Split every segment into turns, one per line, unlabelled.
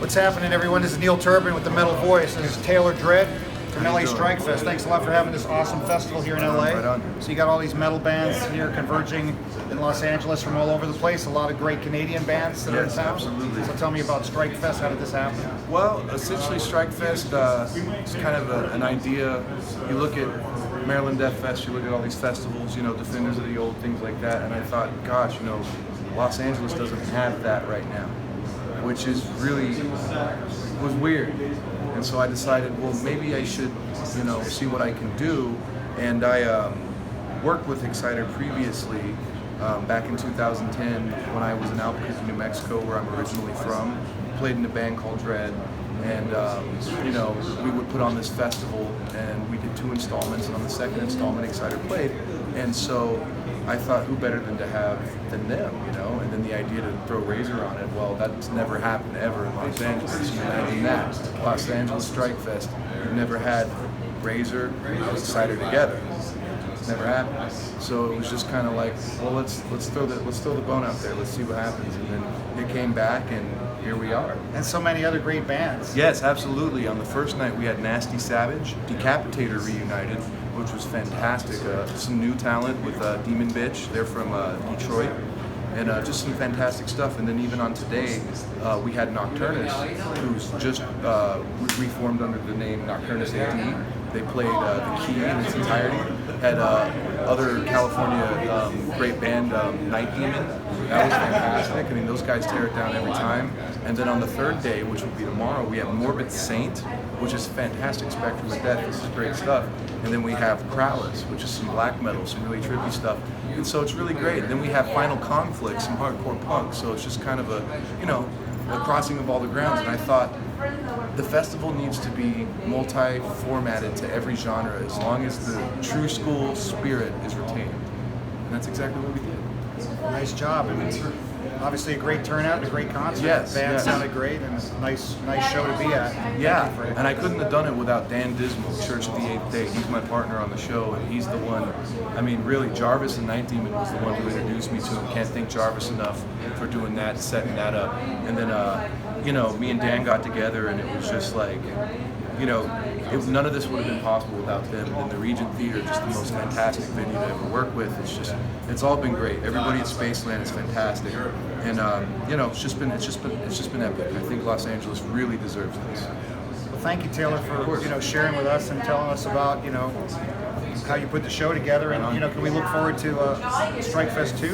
What's happening, everyone? This is Neil Turbin with the Metal Voice, and there's Taylor Dredd from LA Strike Fest. Thanks a lot for having this awesome festival here in LA.
Right on.
So you got all these metal bands here converging in Los Angeles from all over the place. A lot of great Canadian bands that are in town.
Absolutely.
So tell me about Strike Fest. How did this happen?
Well, essentially Strike Fest is kind of an idea. You look at Maryland Death Fest, you look at all these festivals, you know, Defenders of the Old, things like that, and I thought, gosh, you know, Los Angeles doesn't have that right now, which is really, was weird. And so I decided, well, maybe I should, you know, see what I can do. And I worked with Exciter previously, back in 2010 when I was in Albuquerque, New Mexico, where I'm originally from. Played in a band called Dredd, and you know, we would put on this festival, and we did 2 installments, and on the second installment, Exciter played. And so I thought, who better than them, you know? And then the idea to throw Razor on it, well, that's never happened ever in Los Angeles. You imagine that. Los Angeles Strike Fest, you've never had Razor and Exciter together. It's never happened. So it was just kind of like, well, let's throw the bone out there. Let's see what happens. And then it came back, and here we are.
And so many other great bands.
Yes, absolutely. On the first night, we had Nasty Savage, Decapitator reunited, which was fantastic. Some new talent with Demon Bitch. They're from Detroit. And just some fantastic stuff. And then even on today, we had Nocturnus, who's just reformed under the name Nocturnus AD. They played the key in its entirety. Had other California great band, Night Demon. That was fantastic. I mean, those guys tear it down every time. And then on the third day, which will be tomorrow, we have Morbid Saint, which is fantastic Spectrum of Death. This is great stuff. And then we have Krallis, which is some black metal, some really trippy stuff. And so it's really great. And then we have Final Conflict, some hardcore punk. So it's just kind of a, you know, a crossing of all the grounds. And I thought the festival needs to be multi-formatted to every genre as long as the true school spirit is retained. And that's exactly what we did.
Nice job. I mean, obviously a great turnout and a great concert.
Yes,
The band
yes.
sounded great, and it's a nice show to be at.
Yeah, and I couldn't have done it without Dan Dismal, Church of the Eighth Day. He's my partner on the show, and he's the one, I mean, really, Jarvis and Night Demon was the one who introduced me to him. Can't thank Jarvis enough for doing that, setting that up. And then, you know, me and Dan got together, and it was just like, you know, none of this would have been possible without them. And the Regent Theater, just the most fantastic venue to ever work with. It's all been great. Everybody at Spaceland is fantastic, and you know, it's just been epic. I think Los Angeles really deserves this.
Well, thank you, Taylor, for sharing with us and telling us about how you put the show together. And can we look forward to Strike Fest 2?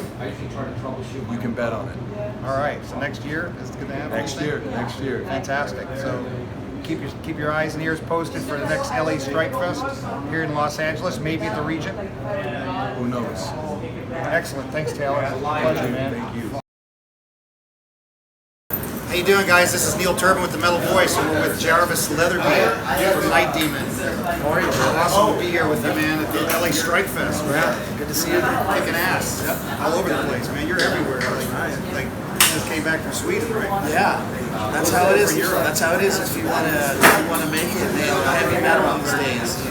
You can bet on it.
All right. So next year is going to happen.
Next year.
Fantastic. So keep your eyes and ears posted for the next LA Strike Fest here in Los Angeles, maybe at the Regent.
Who knows?
Excellent. Thanks, Taylor. Pleasure, man.
Thank you.
How you doing, guys? This is Neil Turbin with the Metal Voice, and we're with Jarvis Leatherby from Night Demon. Awesome to be here with you, man, at the LA Strike Fest.
Yeah, good to see you.
Kicking ass all over the place, man. You're everywhere. Like just came back from Sweden, right?
Yeah, that's how it is. That's how it is. If you want to make it, heavy metal these days,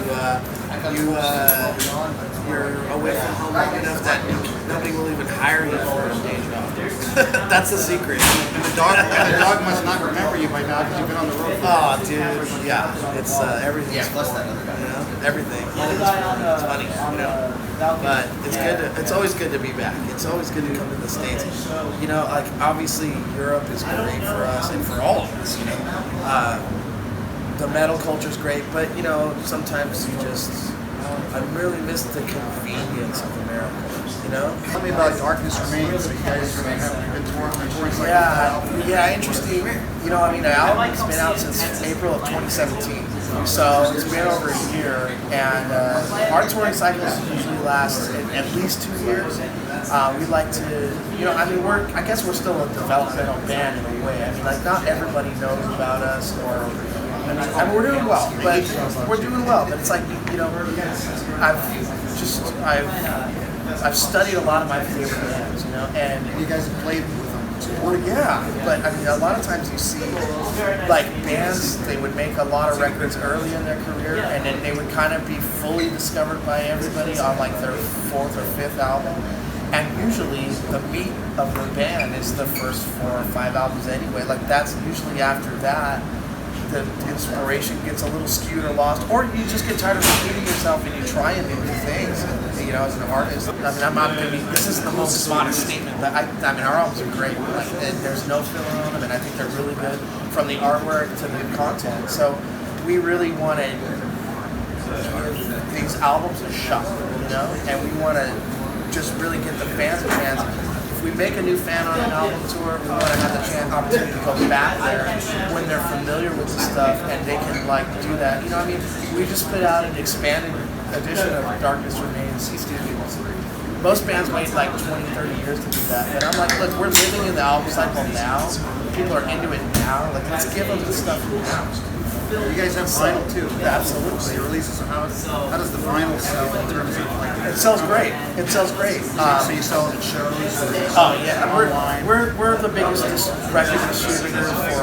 you're away from home long enough that nobody will even hire you for a day job. That's the secret.
And the dog must not remember you by now because you've been on the road.
Oh, dude, yeah, it's everything. Yeah, plus that other guy. Everything. It's funny, But it's good. It's always good to be back. It's always good to come to the States. Like obviously Europe is great for us and for all of us. The metal culture's great, but sometimes you just. I really miss the convenience of America.
Tell me about Darkness Remains. So you guys have been touring like
yeah, interesting. The album's been out since April of 2017, so it's been over a year. And our touring cycles usually last at least 2 years. We like to, I guess we're still a developmental band in a way. Not everybody knows about us we're doing well, but it's like, I've studied a lot of my favorite bands, and
you guys have played with them.
Well, yeah, but a lot of times you see, bands, they would make a lot of records early in their career, and then they would kind of be fully discovered by everybody on, their 4th or 5th album. And usually the meat of the band is the first 4 or 5 albums anyway. Like that's usually after that, the inspiration gets a little skewed or lost, or you just get tired of repeating yourself and you try and do new things. You know, as an artist, I mean, I'm not gonna be. This isn't the most modest statement, but I mean, our albums are great. Like, and there's no filler on them, and I think they're really good from the artwork to the content. So we really want to give these albums a shot, you know, and we want to just really get the fans a chance. If we make a new fan on an album tour, we want to have the opportunity to go back there when they're familiar with the stuff and they can like do that. You know, I mean, we just put out an expanded edition of Darkness Remains. Most bands wait like 20, 30 years to do that, but I'm like, look, we're living in the album cycle now. People are into it now. Like, let's give them the stuff now.
You guys have vinyl too.
Yeah, absolutely.
So you release it. So how does the vinyl sell in terms of like?
It sells great. It sells great.
So you sell it at shows?
Oh yeah, we're the biggest record distributor for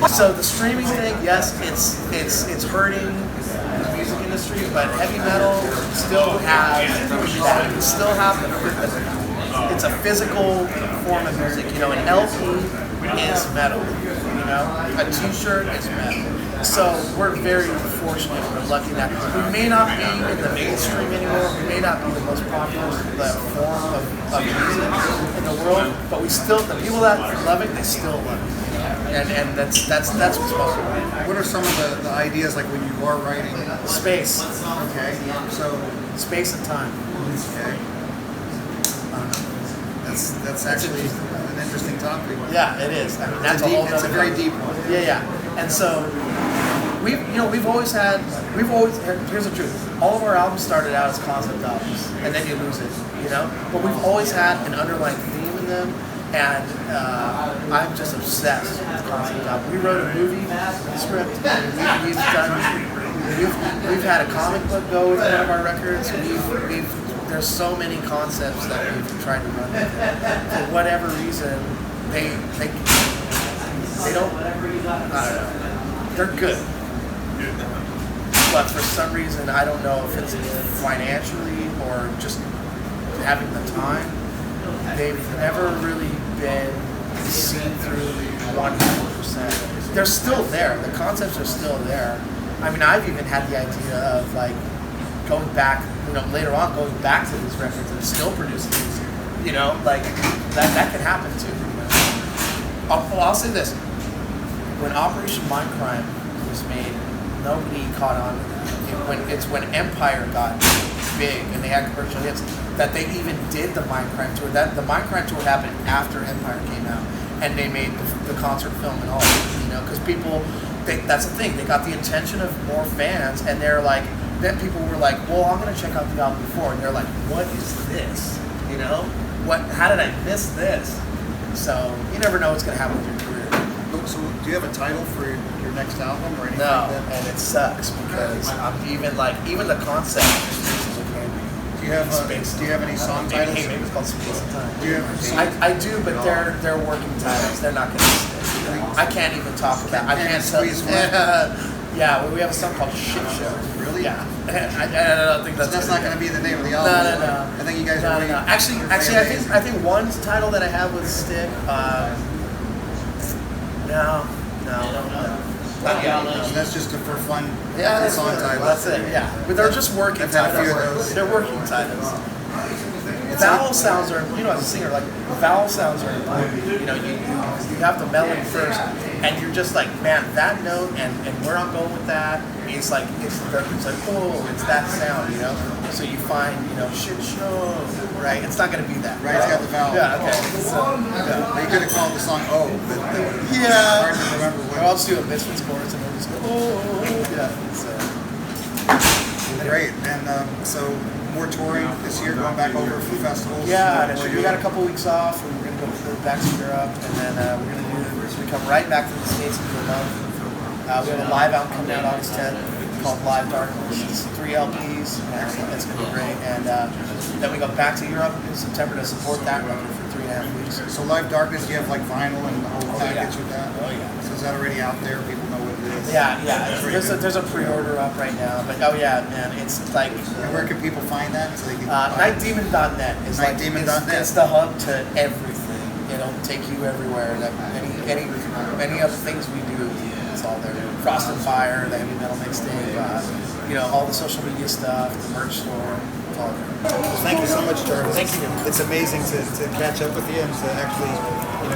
our. So the streaming thing, yes, it's hurting the music industry, but heavy metal still has that. We still have it's a physical form of music. You know, an LP is metal. You know, a T-shirt is metal. So we're very fortunate. We're lucky that we may not be in the mainstream anymore. We may not be the most popular form of music in the world, but we still, the people that love it, they still love it. And that's what's possible.
What are some of the ideas like when you are writing?
Space.
Okay. So
space and time.
Okay. That's actually an interesting topic.
Yeah, it is. I mean, that's a whole.
It's a very deep one.
Yeah. And so we've always here's the truth. All of our albums started out as concept albums, and then you lose it, you know. But we've always had an underlying theme in them, and I'm just obsessed with concept albums. We wrote a movie script. We've had a comic book go with one of our records. There's so many concepts that we've tried to run with. For whatever reason, they don't. I don't know. They're good, but for some reason, I don't know if it's financially or just having the time. They've never really been seen through 100%. They're still there. The concepts are still there. I mean, I've even had the idea of like going back, you know, later on going back to these records and still producing these. You know, like that can happen too. You know? I'll say this. When Operation Mindcrime was made, nobody caught on to that. It's when Empire got big and they had commercial hits that they even did the Mindcrime tour. The Mindcrime tour happened after Empire came out, and they made the concert film and all. You know, because that's the thing. They got the attention of more fans, and they're like, then people were like, well, I'm gonna check out the album before, and they're like, what is this? You know, how did I miss this? So you never know what's gonna happen with your career.
So do you have a title for your next album or anything
No,
like that?
and it sucks because I'm even the concept is reasonable candy.
Do you have any song titles?
Maybe it's called Space and Time.
Do you have
I do, but they're working titles. They're not gonna stick. I can't even talk about. I can't tell. Yeah, we have a song called Shit Show.
Really?
Yeah. I don't think
that's not going to be the name of the album.
No.
I think you guys
No.
are
Actually, I think one title that I have would stick. No.
So that's just for fun.
Yeah,
song title.
That's it. Yeah, but they're just working
I've had a few of
titles.
those.
They're working titles. Vowel sounds are, you know, as a singer, like vowel sounds are important. You know, you have the melody first, and you're just like, man, that note and where I'm going with that, it's like it's that sound, you know. So you find, you know, shit show, right? It's not gonna be that.
Right, it's got the vowel.
Yeah, okay. So,
You could have called the song "Oh," but
yeah.
hard to remember what.
I'll just do a Misfits chorus and we'll just go, oh, yeah. So.
Great, and so more touring this year, going back over for festivals.
Yeah, we got a couple weeks off, and we're gonna go back to Europe, and then we're gonna come right back to the States and do a month. We have a live album coming out August 10th called Live Darkness. It's 3 LPs, and it's gonna be great. And then we go back to Europe in September to support that record for 3.5 weeks.
So Live Darkness, do you have like vinyl and the whole package with that?
Oh yeah.
So is that already out there? People know what it is.
Yeah. There's a pre-order up right now, but oh yeah, man, it's like.
And where can people find that? So they can
Nightdemon.net is
Nightdemon.net.
It's the hub to everything. It'll take you everywhere. Any other things we do, it's all there. Frost and Fire, the heavy metal mixtape, all the social media stuff, the merch store. It's all there.
Well, thank you so much, Jarvis.
Thank you.
It's amazing to catch up with you and to actually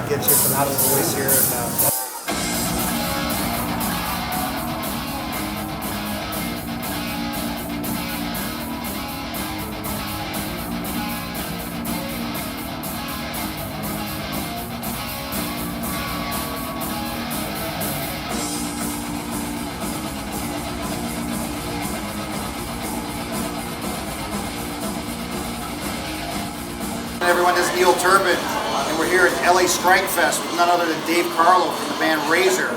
get you from out of the voice here. And, everyone, this is Neil Turbin, and we're here at LA Strike Fest with none other than Dave Carlo from the band Razor.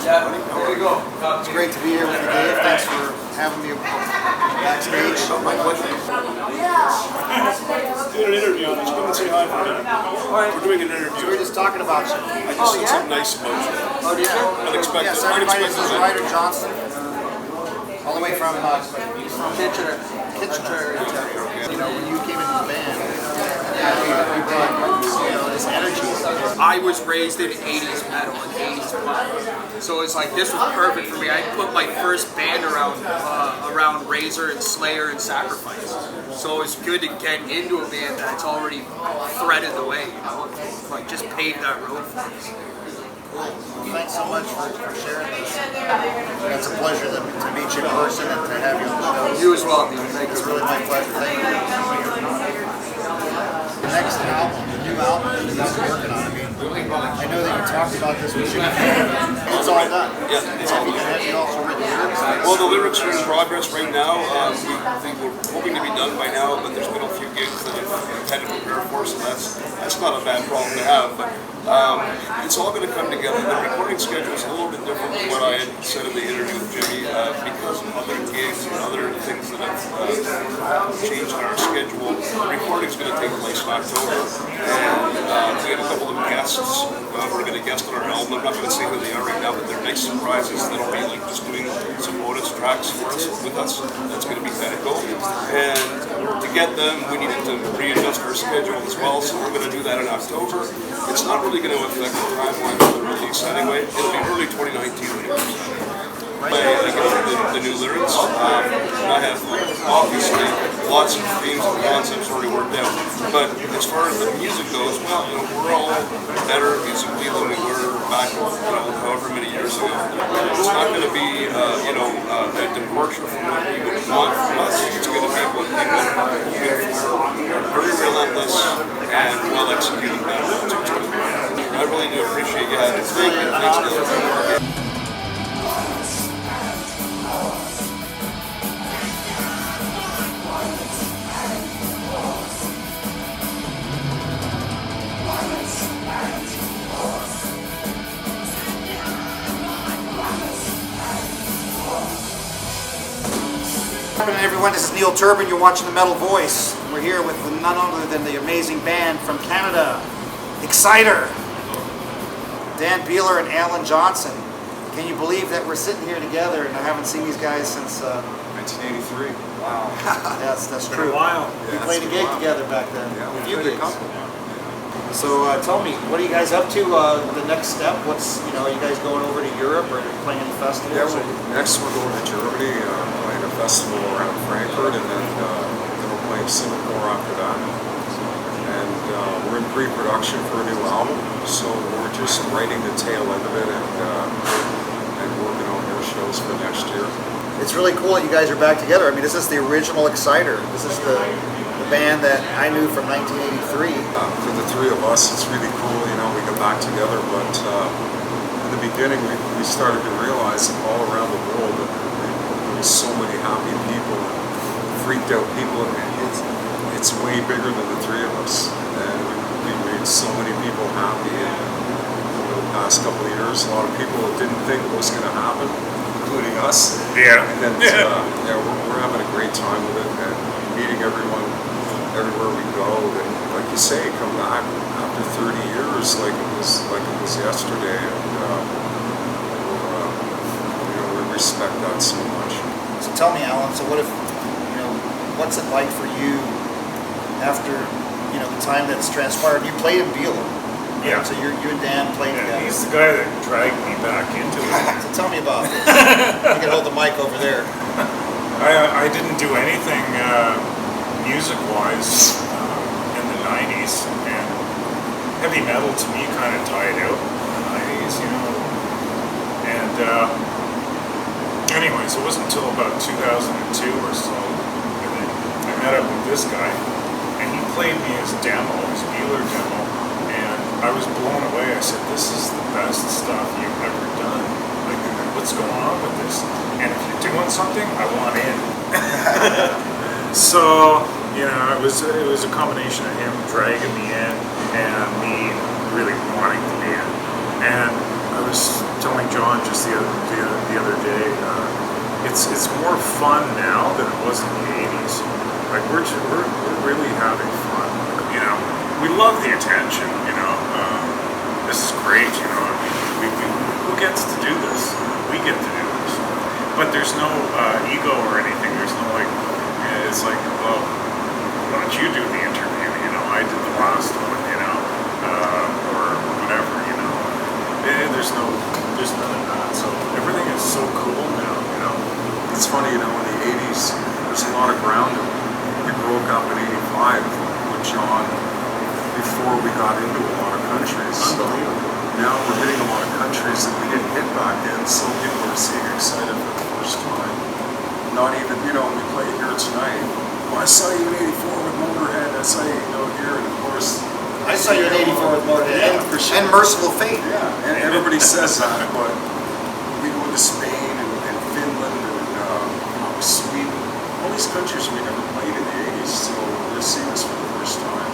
Yeah, there you go.
It's great to be here with you, Dave. Thanks for having me backstage.
My pleasure.
Doing an interview on this. Come and say hi for a minute. We're doing an
So
interview.
we're just talking about you.
I just said something nice about you.
Oh, did you?
Unexpected.
Yes, everybody, this is
Unexpected.
Ryder Johnson, all the way from
Kitchener.
When you came into the band, you brought this energy.
I was raised in 80s metal and 80s punk. So it's like, this was perfect for me. I put my first band around Razor and Slayer and Sacrifice. So it's good to get into a band that's already threaded the way, like just paved that road for us.
Thanks so much for sharing this. It's a pleasure to meet you in person and to have you on the show.
You as well, Neil. Thank
It's
you.
really my pleasure. Thank you. The next album, the new album that you guys are working on, I know that you talked about this with you. It's all done.
Yeah, it's all done.
Have you also written lyrics?
Well, the lyrics are in progress right now. We think we're hoping to be done by now, but there's been a few gigs that I've had to prepare for, so that's not a bad problem to have. But it's all going to come together. The recording schedule is a little bit different than what I had said in the interview with Jimmy because of other gigs and other things that have changed in our schedule. The recording is going to take place in October, and we have a couple of guests who are going to guest on our album. I'm not going to say who they are right now, but they're nice surprises that'll be like just doing some bonus tracks for us with us. That's going to be kind of cool. And to get them, we needed to readjust our schedule as well, so we're going to do that in October. It's not really going to affect the timeline of the release anyway. It'll be early 2019 when it comes out. I get the new lyrics. I have obviously lots of themes and concepts already worked out. But as far as the music goes, well, we're all better musically than we were back, however many years ago. It's not going to be, a departure from what we would want from us. It's going to be what people are looking for. Very relentless and well executed battle. I really do appreciate you having me. Thank you. Thanks, Neil.
Everyone, this is Neil Turbin. You're watching The Metal Voice. We're here with none other than the amazing band from Canada, Exciter, Dan Beehler and Alan Johnson. Can you believe that we're sitting here together and I haven't seen these guys since
1983.
Wow. That's true.
a while.
We played a gig together back then.
Yeah,
A
we
few
played a
gigs.
couple.
So tell me, what are you guys up to? The next step? What's are you guys going over to Europe or playing any festivals?
Yeah, next we're going to Germany, playing a festival around Frankfurt, and then we're playing Singapore after that. And we're in pre-production for a new album, so we're just writing the tail end of it and working on more shows for next year.
It's really cool that you guys are back together. I mean, this is the original Exciter. This is the band that I knew from 1983.
For the three of us, it's really cool, we got back together, but in the beginning we started to realize that all around the world that there was so many happy people, freaked out people, and it's way bigger than the three of us. And we made so many people happy over the past couple of years. A lot of people didn't think it was going to happen, including us.
Yeah.
And we're having a great time with it and meeting everyone everywhere we go. And like you say, come back after 30 years like it was yesterday. And we're respect that so much.
So tell me, Alan, so what if, what's it like for you after, the time that's transpired? You played in Beehler. Right?
Yeah.
So you and Dan played together.
He's the guy that dragged me back into it.
So tell me about this. You can hold the mic over there.
I didn't do anything music-wise in the 90s, and heavy metal to me kind of died out in the 90s, And anyways, it wasn't until about 2002 or so that I met up with this guy, and he played me his demo, his Beehler demo, and I was blown away. I said, "This is the best stuff you've ever done. Like, what's going on with this? And if you're doing something, I want in." So, it was a combination of him dragging me in and me really wanting to be in. And I was telling John just the other day, it's more fun now than it was in the 80s. Like, we're really having fun. We love the attention. This is great. Who gets to do this? We get to do this. But there's no ego or anything. There's no it's like, well, why don't you do the interview? I did the last one. Or whatever. There's none of that. So everything is so cool now.
It's funny, in the 80s, there's a lot of ground. We broke up in 85 with John before we got into a lot of countries. So now we're hitting a lot of countries that we didn't hit back then, so people are seeing Excited for the first time. Not even, we play here tonight. Well, I saw you in 84 with Motorhead, I saw you here, and of course...
I saw you in 84 with Motorhead.
Yeah, for sure.
And Merciful Fate.
Yeah, and everybody says that, but we go to Spain and Finland and Sweden, all these countries we never played in the 80s, so they're seeing us for the first time.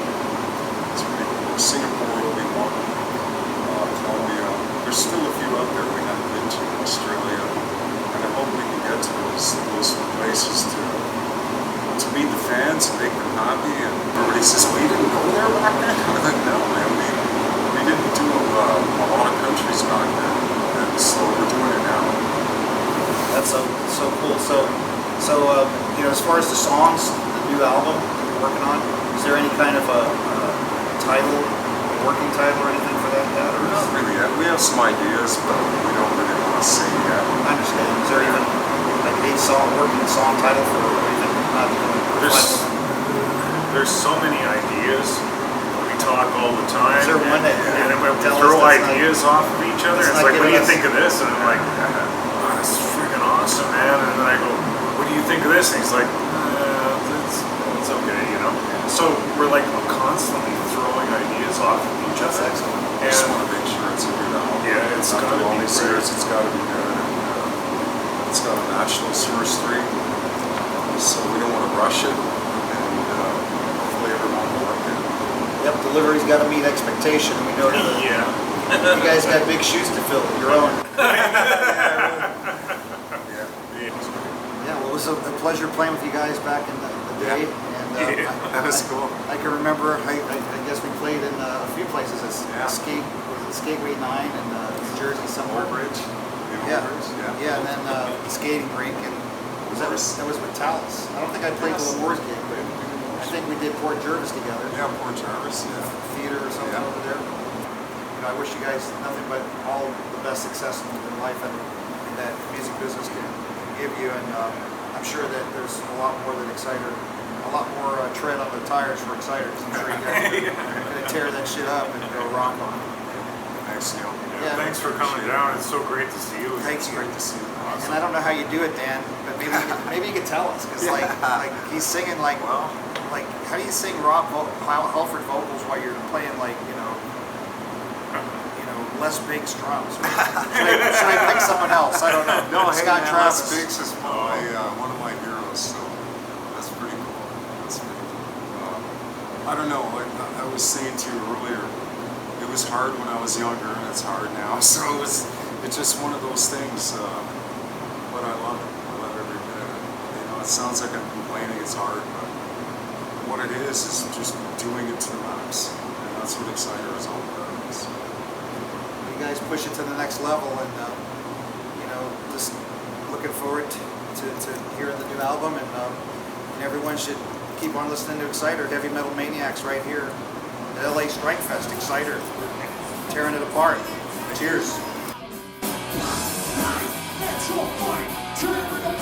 It's pretty cool. Singapore, Obi-Wan, Colombia. There's still a few out there we haven't been to. Australia, and I hope we can get to those places to meet the fans and make them happy. And everybody says, "We didn't go there back then." I'm like, "No, man, we didn't do a lot of countries back then, and so we're doing it now."
That's so cool. So as far as the songs, the new album you're working on, is there any kind of a title, a working title, or anything for that yet? Or
Not really yet. We have some ideas, but we don't really want to say yet.
I understand. Is there even like a working song title for it, or even not even?
There's so many ideas. We talk all the time.
Is there one that
and then we
tell us
throw
that's
ideas off of each other.
that's
It's
not
like, what do you
giving us-
think of this? And I'm like, "Oh, this is freaking awesome, man." And then I go, "What do you think of this?" And he's like, it's okay, So we're like constantly throwing ideas off of each
That's
other.
excellent.
I just want to make sure it's a good album.
Yeah, it's
After
gotta
all
be
these
great.
years, it's got to be good. And it's got to match those first three. So we don't want to rush it. And hopefully everyone will like it.
Yep, delivery's got to meet expectation. We know that
Yeah.
you guys got big shoes to fill. Your own. Yeah, well, it was a pleasure playing with you guys back in the day. And
That was cool.
I can remember. I guess we played in a few places. Skateway 9 in New Jersey somewhere.
Bridge.
Yeah, and then the skating rink, and that was with Talus. I don't think I played the Wars gig, but I think we did Port Jarvis together.
Yeah, Port Jarvis, yeah.
Theater or something over there. I wish you guys nothing but all the best success in life and that music business can give you, and I'm sure that there's a lot more than Exciter, a lot more tread on the tires for Exciter, because I'm sure you guys are going to tear that shit up and go rock on.
Thanks, Neil.
Yeah.
Thanks for coming down. It's so great to see you.
Thanks,
Great to see you.
And I don't know how you do it, Dan, but maybe you could tell us, because like he's singing like how do you sing Rob Halford vocals while you're playing Les Biggs drums? Should I pick someone else? I don't know.
No,
Scott
hey,
Travis.
Les Biggs is one of my heroes, so that's pretty cool. That's pretty cool. I don't know, like I was saying to you earlier, it was hard when I was younger, and it's hard now. So it's just one of those things. But I love it. I love every bit of it. It sounds like I'm complaining. It's hard, but what it is just doing it to the max, and that's what Exciter is all about.
You guys push it to the next level, and just looking forward to hearing the new album, and everyone should keep on listening to Exciter, Heavy Metal Maniacs, right here at LA Strike Fest. Exciter, tearing it apart. Cheers.
That's your fight.